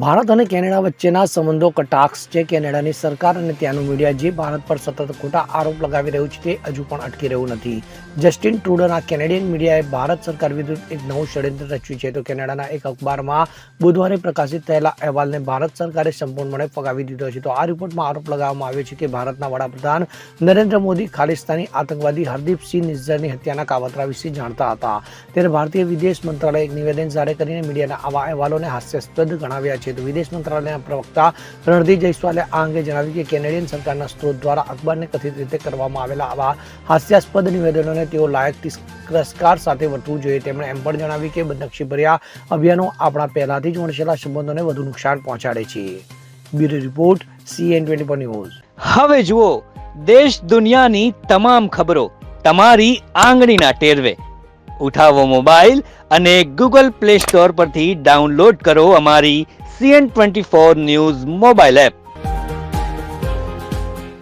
ભારત અને કેનેડા વચ્ચેના સંબંધો કટાક્ષ છે. કેનેડાની સરકાર અને ત્યાંનું મીડિયા જે ભારત પર સતત ખોટા આરોપ લગાવી રહ્યું છે તે હજુ પણ અટકી રહ્યું નથી. જસ્ટિન ટ્રુડોના કેનેડિયન મીડિયાએ ભારત સરકાર વિરુદ્ધ એક નવું ષડયંત્ર રચ્યું છે. તો કેનેડાના એક અખબારમાં બુધવારે પ્રકાશિત થયેલા અહેવાલને ભારત સરકારે સંપૂર્ણપણે ફગાવી દીધો છે. તો આ રિપોર્ટમાં આરોપ લગાવવામાં આવ્યો છે કે ભારતના વડાપ્રધાન નરેન્દ્ર મોદી ખાલિસ્તાની આતંકવાદી હરદીપસિંહ નિજ્જરની હત્યાના કાવતરા વિશે જાણતા હતા. ત્યારે ભારતીય વિદેશ મંત્રાલયે એક નિવેદન જારી કરીને મીડિયાના આવા અહેવાલોને હાસ્યાસ્પદ ગણાવ્યા છે. તો વિદેશ મંત્રાલયના પ્રવક્તા રણદીપ જયસ્વાલે આ અંગે જણાવ્યું કે કેનેડિયન સરકારના સ્ત્રોત દ્વારા અખબારને કથિત રીતે કરવામાં આવેલા આવા હાસ્યાસ્પદ નિવેદનોને તેઓ લાયક તિરસ્કાર સાથે વર્તવું જોઈએ. તેમણે એમ પણ જણાવ્યું કે બદનક્ષીભર્યા અભિયાનો આપણા પહેલાથી જ વણસેલા સંબંધોને વધુ નુકસાન પહોંચાડે છે. Bureau report CN24 news. હવે જુઓ દેશ દુનિયાની તમામ ખબરો તમારી આંગળીના ટેરવે. ઉઠાવો મોબાઈલ અને Google Play Store પરથી ડાઉનલોડ કરો અમારી CN24 ન્યૂઝ મોબાઈલ એપ.